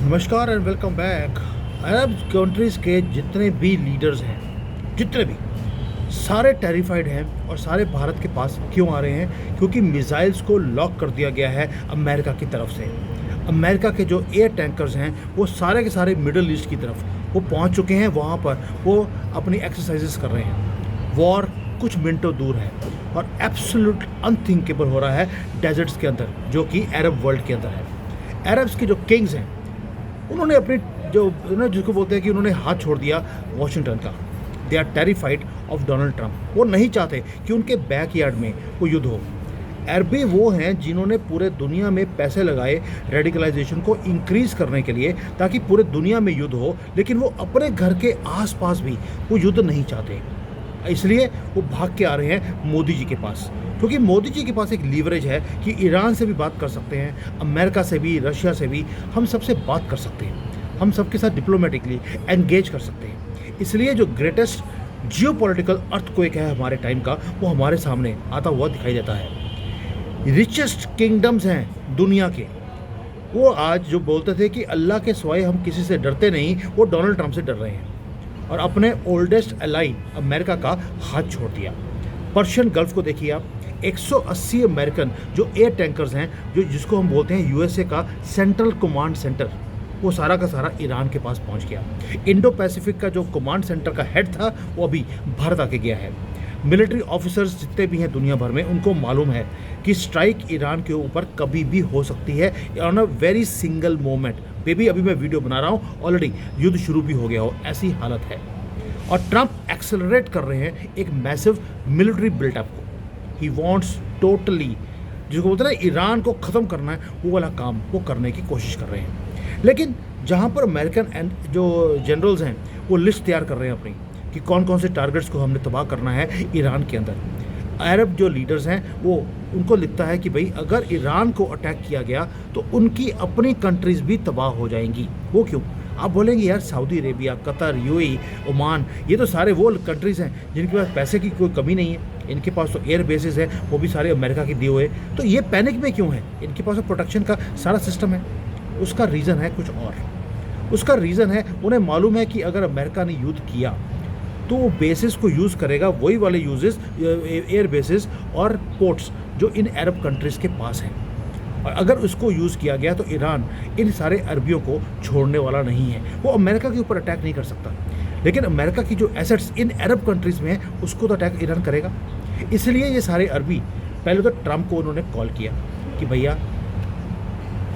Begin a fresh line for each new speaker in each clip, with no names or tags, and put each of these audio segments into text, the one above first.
नमस्कार and welcome back. Arab countries के जितने भी लीडर्स हैं, जितने भी सारे टेरिफाइड हैं और सारे भारत के पास क्यों आ रहे हैं? क्योंकि मिसाइल्स को लॉक कर दिया गया है अमेरिका की तरफ से। अमेरिका के जो एयर टैंकर्स हैं वो सारे के सारे मिडल ईस्ट की तरफ वो पहुंच चुके हैं। वहाँ पर वो अपनी एक्सरसाइजेस कर रहे हैं। वॉर कुछ मिनटों दूर है और एब्सोल्यूट अनथिंकेबल हो रहा है डेजर्ट्स के अंदर, जो कि अरब वर्ल्ड के अंदर है। अरब्स के जो किंग्स हैं उन्होंने अपने जो जिसको बोलते हैं कि उन्होंने हाथ छोड़ दिया वाशिंगटन का। They are terrified of Donald Trump. वो नहीं चाहते कि उनके बैकयार्ड में वो युद्ध हो। अरबी वो हैं जिन्होंने पूरे दुनिया में पैसे लगाए रेडिकलाइजेशन को इंक्रीज करने के लिए, ताकि पूरे दुनिया में युद्ध हो, लेकिन वो अपने घर के आसपास भी वो युद्ध नहीं चाहते। इसलिए वो भाग के आ रहे हैं मोदी जी के पास, क्योंकि मोदी जी के पास एक लीवरेज है कि ईरान से भी बात कर सकते हैं, अमेरिका से भी, रशिया से भी, हम सबसे बात कर सकते हैं, हम सबके साथ डिप्लोमेटिकली एंगेज कर सकते हैं। इसलिए जो ग्रेटेस्ट जियोपॉलिटिकल अर्थक्वेक है हमारे टाइम का, वो हमारे सामने आता हुआ दिखाई देता है। रिचेस्ट किंगडम्स हैं दुनिया के, वो आज जो बोलते थे कि अल्लाह के सिवाय हम किसी से डरते नहीं, वो डोनाल्ड ट्रंप से डर रहे हैं और अपने ओल्डेस्ट एलाई अमेरिका का हाथ छोड़ दिया। पर्शियन गल्फ को देखिए आप, 180 अमेरिकन जो एयर टैंकर्स हैं, जो जिसको हम बोलते हैं यूएसए का सेंट्रल कमांड सेंटर, वो सारा का सारा ईरान के पास पहुंच गया। इंडो पैसिफिक का जो कमांड सेंटर का हेड था वो अभी भारत आके गया है। मिलिट्री ऑफिसर्स जितने भी हैं दुनिया भर में, उनको मालूम है कि स्ट्राइक ईरान के ऊपर कभी भी हो सकती है on a very single moment. Baby अभी मैं वीडियो बना रहा हूँ, ऑलरेडी युद्ध शुरू भी हो गया हो, ऐसी हालत है। और ट्रंप एक्सेलरेट कर रहे हैं एक मैसिव मिलिट्री बिल्टअप को। ही वॉन्ट्स टोटली, जिसको बोलते हैं ना, ईरान को ख़त्म करना है, वो वाला काम वो करने की कोशिश कर रहे हैं। लेकिन जहाँ पर अमेरिकन एंड जो जनरल्स हैं वो लिस्ट तैयार कर रहे हैं अपनी कि कौन कौन से टारगेट्स को हमने तबाह करना है ईरान के अंदर, अरब जो लीडर्स हैं वो उनको लिखता है कि भाई अगर ईरान को अटैक किया गया तो उनकी अपनी कंट्रीज़ भी तबाह हो जाएंगी। वो क्यों? आप बोलेंगे यार Saudi Arabia, Qatar, UAE, Oman, ये तो सारे वो कंट्रीज़ हैं जिनके पास पैसे की कोई कमी नहीं है। इनके पास तो एयर बेसिस है, वो भी सारे अमेरिका के दिए हुए। तो ये पैनिक में क्यों है? इनके पास तो प्रोटेक्शन का सारा सिस्टम है। उसका रीज़न है कुछ और। उसका रीज़न है, उन्हें मालूम है कि अगर अमेरिका ने युद्ध किया तो वो बेसिस को यूज़ करेगा, वही वाले यूजेस, एयर बेसिस और पोर्ट्स जो इन अरब कंट्रीज़ के पास हैं। और अगर उसको यूज़ किया गया तो ईरान इन सारे अरबियों को छोड़ने वाला नहीं है। वो अमेरिका के ऊपर अटैक नहीं कर सकता, लेकिन अमेरिका की जो एसेट्स इन अरब कंट्रीज़ में हैं उसको तो अटैक ईरान करेगा। इसलिए ये सारे अरबी पहले तो ट्रंप को उन्होंने कॉल किया कि भैया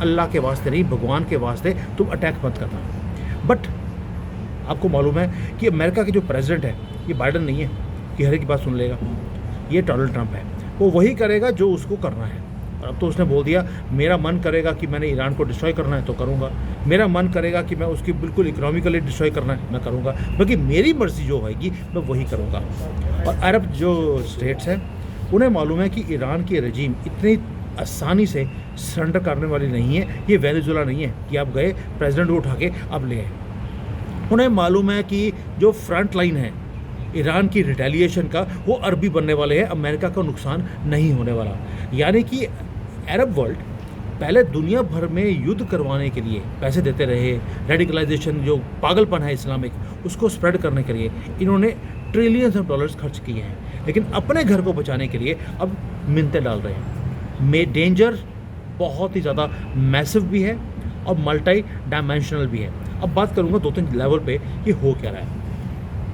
अल्लाह के वास्ते नहीं, भगवान के वास्ते तुम अटैक मत करना। बट आपको मालूम है कि अमेरिका के जो प्रेसिडेंट है ये बाइडन नहीं है कि हर एक की बात सुन लेगा, ये डोनाल्ड ट्रंप है। वो वही करेगा जो उसको करना है। और अब तो उसने बोल दिया, मेरा मन करेगा कि मैंने ईरान को डिस्ट्रॉय करना है तो करूँगा, मेरा मन करेगा कि मैं उसकी बिल्कुल इकोनॉमिकली डिस्ट्रॉय करना है मैं करूँगा, बाकी मेरी मर्जी जो होगी मैं वही करूँगा। और अरब जो स्टेट्स हैं उन्हें मालूम है कि ईरान की रजीम इतनी आसानी से सरेंडर करने वाली नहीं है। ये वेनेजुला नहीं है कि आप गए प्रेसिडेंट को उठा के अब ले आए। उन्हें मालूम है कि जो फ्रंट लाइन है ईरान की रिटेलिएशन का, वो अरबी बनने वाले हैं, अमेरिका का नुकसान नहीं होने वाला। यानी कि अरब वर्ल्ड पहले दुनिया भर में युद्ध करवाने के लिए पैसे देते रहे, रेडिकलाइजेशन जो पागलपन है इस्लामिक, उसको स्प्रेड करने के लिए इन्होंने ट्रिलियंस ऑफ डॉलर्स खर्च किए हैं। लेकिन अपने घर को बचाने के लिए अब मिन्नतें डाल रहे हैं। डेंजर बहुत ही ज़्यादा मैसिव भी है और मल्टी डायमेंशनल भी है। अब बात करूंगा दो तीन लेवल पे कि हो क्या रहा है।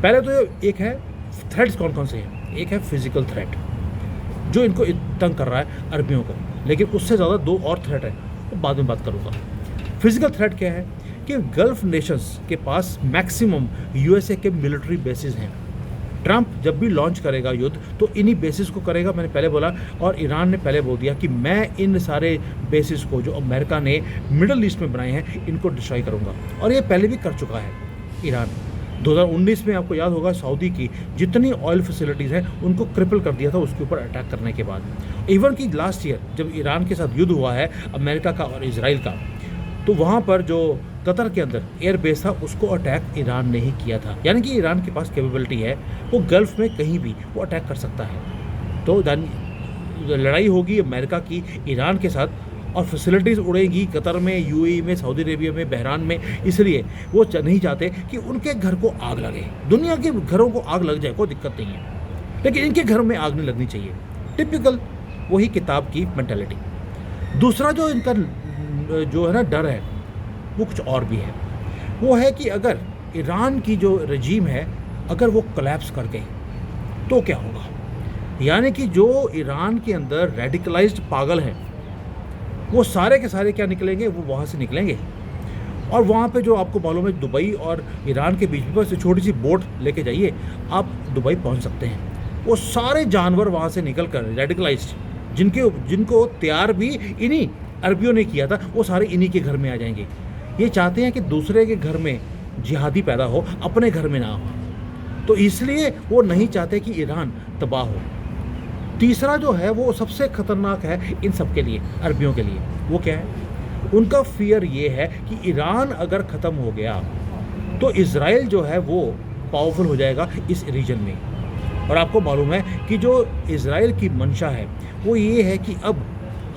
पहले तो एक है थ्रेट्स कौन कौन से हैं। एक है फिजिकल थ्रेट जो इनको तंग कर रहा है अरबियों को, लेकिन उससे ज़्यादा दो और थ्रेट है, वो बाद में बात करूंगा। फिजिकल थ्रेट क्या है कि गल्फ नेशंस के पास मैक्सिमम यूएसए के मिलिट्री बेसिस हैं। ट्रंप जब भी लॉन्च करेगा युद्ध तो इन्हीं बेसिस को करेगा, मैंने पहले बोला। और ईरान ने पहले बोल दिया कि मैं इन सारे बेसिस को जो अमेरिका ने मिडल ईस्ट में बनाए हैं इनको डिस्ट्रॉय करूंगा। और ये पहले भी कर चुका है ईरान। 2019 में आपको याद होगा सऊदी की जितनी ऑयल फैसिलिटीज़ हैं उनको क्रिपल कर दिया था उसके ऊपर अटैक करने के बाद। इवन कि लास्ट ईयर जब ईरान के साथ युद्ध हुआ है अमेरिका का और इजराइल का, तो वहाँ पर जो कतर के अंदर एयर बेस था उसको अटैक ईरान ने ही किया था। यानी कि ईरान के पास कैपेबिलिटी है, वो गल्फ में कहीं भी वो अटैक कर सकता है। तो लड़ाई होगी अमेरिका की ईरान के साथ और फैसिलिटीज़ उड़ेंगी कतर में, यूएई में, सऊदी अरेबिया में, बहरान में। इसलिए वो नहीं चाहते कि उनके घर को आग लगे। दुनिया के घरों को आग लग जाए कोई दिक्कत नहीं है, लेकिन इनके घरों में आग नहीं लगनी चाहिए। टिपिकल वही किताब की मेंटालिटी। दूसरा जो इनका जो है ना डर है, वो कुछ और भी है। वो है कि अगर ईरान की जो रजीम है अगर वो कोलैप्स कर गई तो क्या होगा। यानी कि जो ईरान के अंदर रेडिकलाइज्ड पागल हैं वो सारे के सारे क्या निकलेंगे, वो वहाँ से निकलेंगे। और वहाँ पे जो आपको मालूम है दुबई और ईरान के बीच में बस छोटी सी बोट लेके जाइए, आप दुबई पहुँच सकते हैं। वो सारे जानवर वहाँ से निकल कर रेडिकलाइज्ड जिनको तैयार भी इन्हीं अरबियों ने किया था, वो सारे इन्हीं के घर में आ जाएंगे। ये चाहते हैं कि दूसरे के घर में जिहादी पैदा हो, अपने घर में ना हो, तो इसलिए वो नहीं चाहते कि ईरान तबाह हो। तीसरा जो है वो सबसे खतरनाक है इन सब के लिए, अरबियों के लिए। वो क्या है, उनका फियर ये है कि ईरान अगर ख़त्म हो गया तो इज़राइल जो है वो पावरफुल हो जाएगा इस रीजन में। और आपको मालूम है कि जो इज़राइल की मंशा है वो ये है कि अब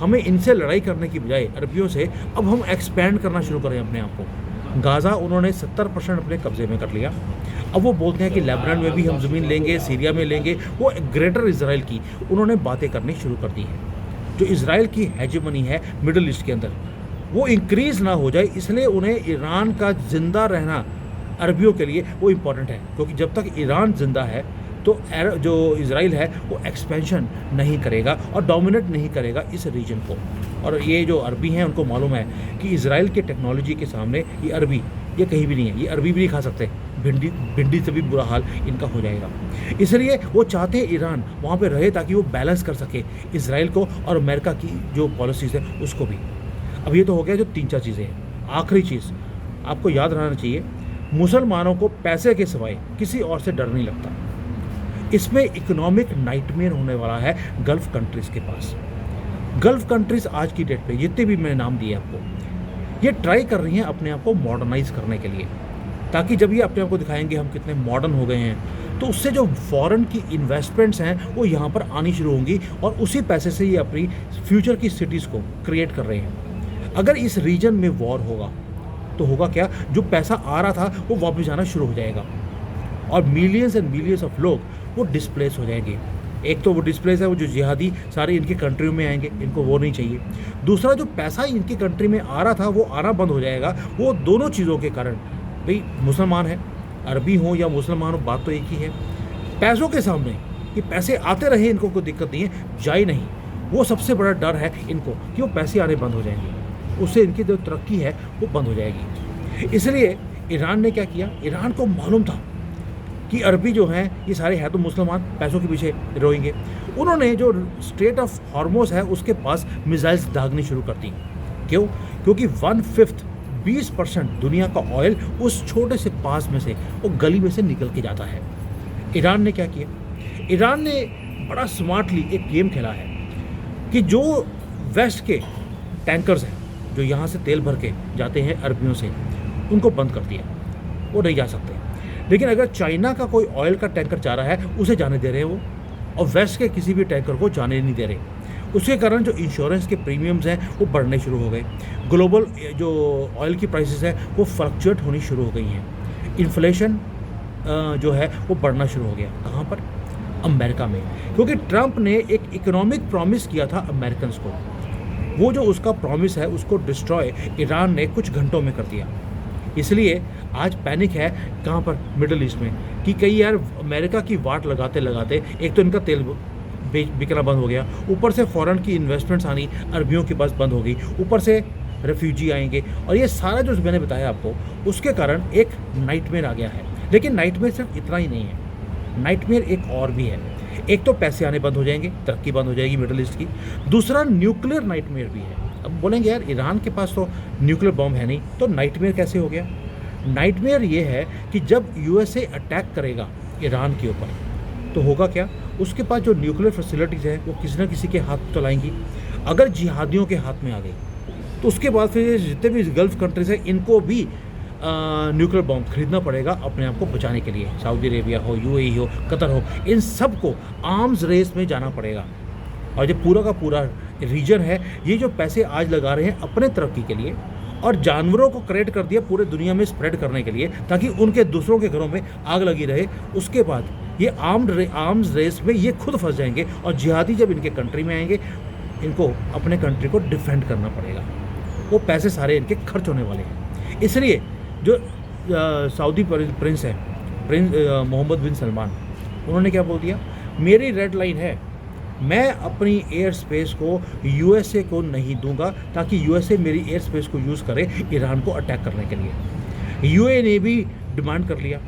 हमें इनसे लड़ाई करने की बजाय अरबियों से अब हम एक्सपैंड करना शुरू करें अपने आप को। गाज़ा उन्होंने 70% अपने कब्ज़े में कर लिया। अब वो बोलते हैं कि लेबनान में भी हम ज़मीन लेंगे, सीरिया में लेंगे। वो ग्रेटर इज़राइल की उन्होंने बातें करनी शुरू कर दी हैं। जो इज़राइल की हेजेमनी है मिडल ईस्ट के अंदर वो इंक्रीज़ ना हो जाए, इसलिए उन्हें ईरान का ज़िंदा रहना अरबियों के लिए वो इम्पॉर्टेंट है। क्योंकि जब तक ईरान ज़िंदा है तो जो इज़राइल है वो एक्सपेंशन नहीं करेगा और डोमिनेट नहीं करेगा इस रीजन को। और ये जो अरबी हैं उनको मालूम है कि इज़राइल के टेक्नोलॉजी के सामने ये अरबी ये कहीं भी नहीं है। ये अरबी भी नहीं खा सकते, भिंडी से भी बुरा हाल इनका हो जाएगा। इसलिए वो चाहते हैं ईरान वहाँ पे रहे ताकि वो बैलेंस कर सके इज़राइल को और अमेरिका की जो पॉलिसीज़ है उसको भी। अब ये तो हो गया जो 3-4 चीज़ें हैं। आखिरी चीज़ आपको याद रहना चाहिए, मुसलमानों को पैसे के सिवाय किसी और से डर नहीं लगता। इसमें इकोनॉमिक नाइटमेयर होने वाला है गल्फ़ कंट्रीज़ के पास। गल्फ़ कंट्रीज़ आज की डेट पे जितने भी मैंने नाम दिए आपको, ये ट्राई कर रही हैं अपने आप को मॉडर्नाइज़ करने के लिए, ताकि जब ये अपने आप को दिखाएंगे हम कितने मॉडर्न हो गए हैं तो उससे जो फॉरेन की इन्वेस्टमेंट्स हैं वो यहाँ पर आनी शुरू होंगी और उसी पैसे से ये अपनी फ्यूचर की सिटीज़ को क्रिएट कर रहे हैं। अगर इस रीजन में वॉर होगा तो होगा क्या, जो पैसा आ रहा था वो वापस जाना शुरू हो जाएगा और मिलियंस एंड मिलियंस ऑफ लोग वो डिस्प्लेस हो जाएंगे। एक तो वो डिस्प्लेस है, वो जो जिहादी सारे इनकी कंट्री में आएंगे, इनको वो नहीं चाहिए। दूसरा जो पैसा इनकी कंट्री में आ रहा था वो आना बंद हो जाएगा। वो दोनों चीज़ों के कारण, भाई मुसलमान है, अरबी हो या मुसलमान हो, बात तो एक ही है। पैसों के सामने कि पैसे आते रहे, इनको कोई दिक्कत नहीं है, जाए नहीं। वो सबसे बड़ा डर है इनको कि वो पैसे आने बंद हो जाएंगे, उससे इनकी जो तरक्की है वो बंद हो जाएगी। इसलिए ईरान ने क्या किया, ईरान को मालूम था कि अरबी जो हैं ये सारे हैं तो मुसलमान पैसों के पीछे रोएंगे। उन्होंने जो स्ट्रेट ऑफ हॉर्मोज है उसके पास मिसाइल्स दागनी शुरू कर दी। क्यों? क्योंकि 1/5 20% दुनिया का ऑयल उस छोटे से पास में से, वो गली में से निकल के जाता है। ईरान ने क्या किया, ईरान ने बड़ा स्मार्टली एक गेम खेला है कि जो वेस्ट के टैंकर्स हैं जो यहाँ से तेल भर के जाते हैं अरबियों से, उनको बंद कर दिया, वो नहीं जा सकते। लेकिन अगर चाइना का कोई ऑयल का टैंकर जा रहा है उसे जाने दे रहे हैं वो, और वेस्ट के किसी भी टैंकर को जाने नहीं दे रहे। उसके कारण जो इंश्योरेंस के प्रीमियम्स हैं वो बढ़ने शुरू हो गए। ग्लोबल जो ऑयल की प्राइसेस है वो फ्लक्चुएट होनी शुरू हो गई हैं। इन्फ्लेशन जो है वो बढ़ना शुरू हो गया। कहाँ पर? अमेरिका में। क्योंकि ट्रंप ने एक इकोनॉमिक प्रॉमिस किया था अमेरिकन को, वो जो उसका प्रॉमिस है उसको डिस्ट्रॉय ईरान ने कुछ घंटों में कर दिया। इसलिए आज पैनिक है कहाँ पर? मिडल ईस्ट में, कि कई यार अमेरिका की वाट लगाते लगाते एक तो इनका तेल बिकना बंद हो गया, ऊपर से फॉरेन की इन्वेस्टमेंट्स आनी अरबियों के पास बंद हो गई, ऊपर से रेफ्यूजी आएंगे, और ये सारा जो मैंने बताया आपको उसके कारण एक नाइटमेयर आ गया है। लेकिन नाइटमेयर सिर्फ इतना ही नहीं है, नाइटमेयर एक और भी है। एक तो पैसे आने बंद हो जाएंगे, तरक्की बंद हो जाएगी मिडल ईस्ट की। दूसरा न्यूक्लियर नाइटमेयर भी है। अब बोलेंगे यार ईरान के पास तो न्यूक्लियर बॉम्ब है नहीं, तो नाइटमेयर कैसे हो गया? नाइटमेयर ये है कि जब यूएसए अटैक करेगा ईरान के ऊपर तो होगा क्या, उसके पास जो न्यूक्लियर फैसिलिटीज़ है वो किसी न किसी के हाथ तो लाएंगी। अगर जिहादियों के हाथ में आ गई तो उसके बाद फिर जितने भी गल्फ़ कंट्रीज़ हैं इनको भी न्यूक्लियर बॉम्ब खरीदना पड़ेगा अपने आप को बचाने के लिए। सऊदी अरेबिया हो, यूएई हो, कतर हो, इन सब को आर्म्स रेस में जाना पड़ेगा। और जब पूरा का पूरा रीजन है, ये जो पैसे आज लगा रहे हैं अपने तरक्की के लिए और जानवरों को क्रिएट कर दिया पूरे दुनिया में स्प्रेड करने के लिए ताकि उनके दूसरों के घरों में आग लगी रहे। उसके बाद ये आर्म्स रेस में ये खुद फंस जाएंगे और जिहादी जब इनके कंट्री में आएंगे, इनको अपने कंट्री को डिफेंड करना पड़ेगा। वो पैसे सारे इनके खर्च होने वाले हैं। इसलिए जो सऊदी प्रिंस है, प्रिंस मोहम्मद बिन सलमान, उन्होंने क्या बोल दिया, मेरी रेड लाइन है, मैं अपनी एयर स्पेस को यूएसए को नहीं दूंगा ताकि यूएसए मेरी एयर स्पेस को यूज़ करे ईरान को अटैक करने के लिए। यूए ने भी डिमांड कर लिया,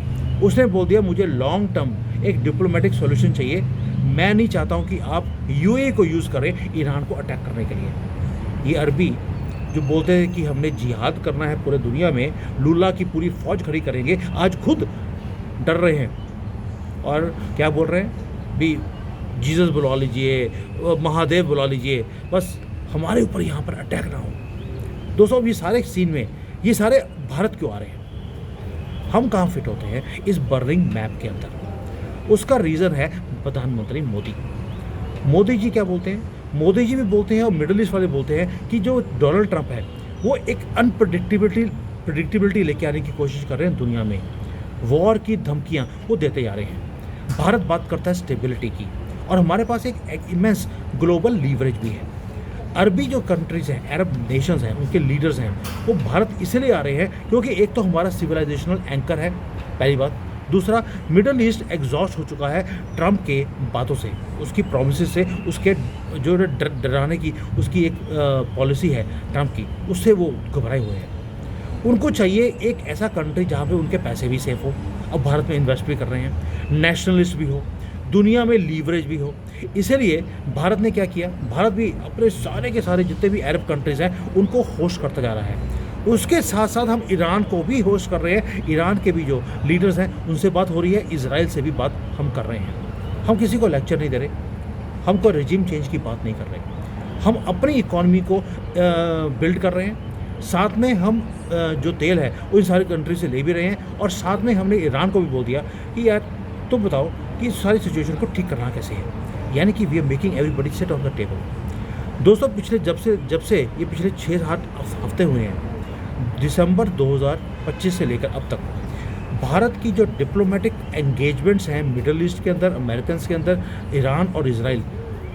उसने बोल दिया मुझे लॉन्ग टर्म एक डिप्लोमेटिक सॉल्यूशन चाहिए, मैं नहीं चाहता हूं कि आप यूए को यूज़ करें ईरान को अटैक करने के लिए। ये अरबी जो बोलते हैं कि हमने जिहाद करना है पूरे दुनिया में, लुल्ला की पूरी फौज खड़ी करेंगे, आज खुद डर रहे हैं और क्या बोल रहे हैं भी, जीसस बुला लीजिए, महादेव बुला लीजिए, बस हमारे ऊपर यहाँ पर अटैक ना हो। दोस्तों ये सारे सीन में ये सारे भारत क्यों आ रहे हैं? हम कहाँ फिट होते हैं इस बर्निंग मैप के अंदर? उसका रीज़न है प्रधानमंत्री मोदी। मोदी जी क्या बोलते हैं? मोदी जी भी बोलते हैं और मिडिल ईस्ट वाले बोलते हैं कि जो डोनाल्ड ट्रंप है वो एक प्रिडिक्टेबिलिटी लेके आने की कोशिश कर रहे हैं दुनिया में, वॉर की धमकियाँ वो देते जा रहे हैं। भारत बात करता है स्टेबिलिटी की, और हमारे पास एक इमेंस ग्लोबल लीवरेज भी है। अरबी जो कंट्रीज़ हैं, अरब नेशंस हैं, उनके लीडर्स हैं, वो भारत इसलिए आ रहे हैं क्योंकि एक तो हमारा सिविलाइजेशनल एंकर है, पहली बात। दूसरा, मिडल ईस्ट एग्जॉस्ट हो चुका है ट्रंप के बातों से, उसकी प्रोमिसेस से, उसके जो डराने की उसकी एक पॉलिसी है ट्रंप की, उससे वो घबराए हुए हैं। उनको चाहिए एक ऐसा कंट्री जहाँ पे उनके पैसे भी सेफ हो, अब भारत में इन्वेस्ट भी कर रहे हैं, नेशनलिस्ट भी हो, दुनिया में लीवरेज भी हो। इसलिए भारत ने क्या किया, भारत भी अपने सारे के सारे जितने भी अरब कंट्रीज़ हैं उनको होस्ट करता जा रहा है। उसके साथ साथ हम ईरान को भी होस्ट कर रहे हैं। ईरान के भी जो लीडर्स हैं उनसे बात हो रही है, इजराइल से भी बात हम कर रहे हैं। हम किसी को लेक्चर नहीं दे रहे, हम कोई रिजीम चेंज की बात नहीं कर रहे, हम अपनी इकॉनमी को बिल्ड कर रहे हैं। साथ में हम जो तेल है वो इन सारी कंट्री से ले भी रहे हैं, और साथ में हमने ईरान को भी बोल दिया कि यार तुम बताओ कि इस सारी सिचुएशन को ठीक करना कैसे है, यानी कि we are making everybody sit on the table. दोस्तों पिछले जब से ये पिछले 6-7 हफ्ते हुए हैं, दिसंबर 2025 से लेकर अब तक भारत की जो डिप्लोमेटिक एंगेजमेंट्स हैं मिडल ईस्ट के अंदर, अमेरिकन के अंदर, ईरान और इजराइल,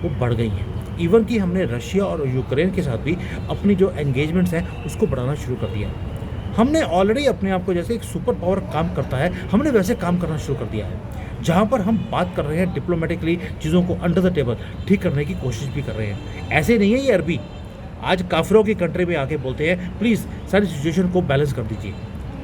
वो बढ़ गई हैं। इवन कि हमने रशिया और यूक्रेन के साथ भी अपनी जो एंगेजमेंट्स हैं उसको बढ़ाना शुरू कर दिया। हमने ऑलरेडी अपने आप को जैसे एक सुपर पावर काम करता है, हमने वैसे काम करना शुरू कर दिया है, जहाँ पर हम बात कर रहे हैं डिप्लोमेटिकली चीज़ों को अंडर द टेबल ठीक करने की कोशिश भी कर रहे हैं। ऐसे नहीं है ये अरबी आज काफिरों की कंट्री में आके बोलते हैं प्लीज़ सारी सिचुएशन को बैलेंस कर दीजिए।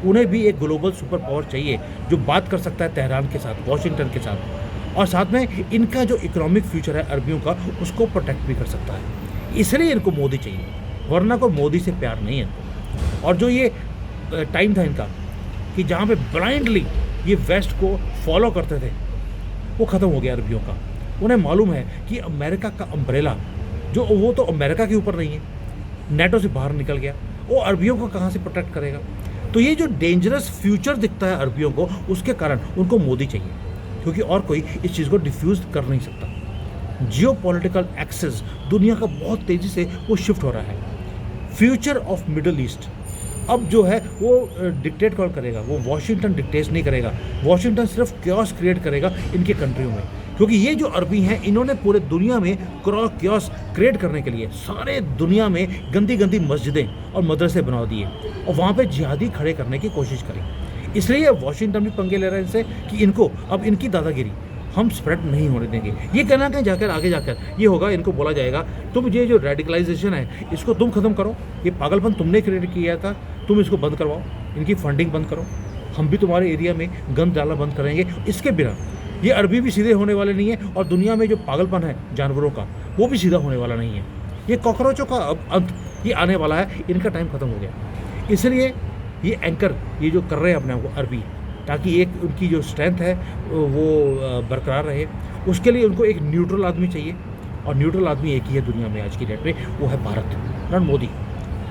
उन्हें भी एक ग्लोबल सुपर पावर चाहिए जो बात कर सकता है तेहरान के साथ, वॉशिंगटन के साथ, और साथ में इनका जो इकोनॉमिक फ्यूचर है अरबियों का उसको प्रोटेक्ट भी कर सकता है। इसलिए इनको मोदी चाहिए, वरना को मोदी से प्यार नहीं है इनको। और जो ये टाइम था इनका कि जहाँ पे ब्लाइंडली ये वेस्ट को फॉलो करते थे, वो ख़त्म हो गया अरबियों का। उन्हें मालूम है कि अमेरिका का अम्ब्रेला जो वो तो अमेरिका के ऊपर नहीं है, नेटो से बाहर निकल गया, वो अरबियों को कहाँ से प्रोटेक्ट करेगा। तो ये जो डेंजरस फ्यूचर दिखता है अरबियों को, उसके कारण उनको मोदी चाहिए, क्योंकि और कोई इस चीज़ को डिफ्यूज़ कर नहीं सकता। जियो पॉलिटिकल एक्सेस दुनिया का बहुत तेज़ी से वो शिफ्ट हो रहा है। फ्यूचर ऑफ मिडल ईस्ट अब जो है वो डिक्टेट कौन करेगा, वो वॉशिंगटन डिक्टेट नहीं करेगा, वॉशिंगटन सिर्फ क्योस क्रिएट करेगा इनके कंट्रियों में, क्योंकि ये जो अरबी हैं इन्होंने पूरे दुनिया में क्योस क्रिएट करने के लिए सारे दुनिया में गंदी गंदी मस्जिदें और मदरसे बना दिए और वहाँ पे जिहादी खड़े करने की कोशिश करी। इसलिए वॉशिंगटन भी पंगे ले रहे हैं इनसे कि इनको अब इनकी दादागिरी हम स्प्रेड नहीं होने देंगे। ये कहना कहीं जाकर आगे जाकर ये होगा, इनको बोला जाएगा तुम ये जो रेडिकलाइजेशन है इसको तुम ख़त्म करो, ये पागलपन तुमने क्रिएट किया था, तुम इसको बंद करवाओ, इनकी फंडिंग बंद करो, हम भी तुम्हारे एरिया में गंद डालना बंद करेंगे। इसके बिना ये अरबी भी सीधे होने वाले नहीं है, और दुनिया में जो पागलपन है जानवरों का वो भी सीधा होने वाला नहीं है। ये कॉकरोचों का अब अंत ये आने वाला है, इनका टाइम ख़त्म हो गया। इसलिए ये एंकर ये जो कर रहे हैं अपने आप को अरबी, ताकि एक उनकी जो स्ट्रेंथ है वो बरकरार रहे, उसके लिए उनको एक न्यूट्रल आदमी चाहिए, और न्यूट्रल आदमी एक ही है दुनिया में आज की डेट में, वो है भारत, नॉट मोदी,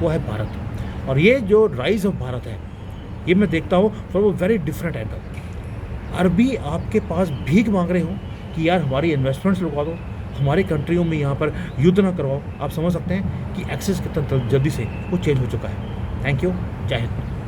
वो है भारत। और ये जो राइज ऑफ भारत है ये मैं देखता हूँ from a very different angle. अरबी आपके पास भीख मांग रहे हो कि यार हमारी इन्वेस्टमेंट्स रुकवा दो, हमारे कंट्रियों में यहाँ पर युद्ध ना करवाओ। आप समझ सकते हैं कि एक्सेस कितना जल्दी से वो चेंज हो चुका है। थैंक यू, जय हिंद।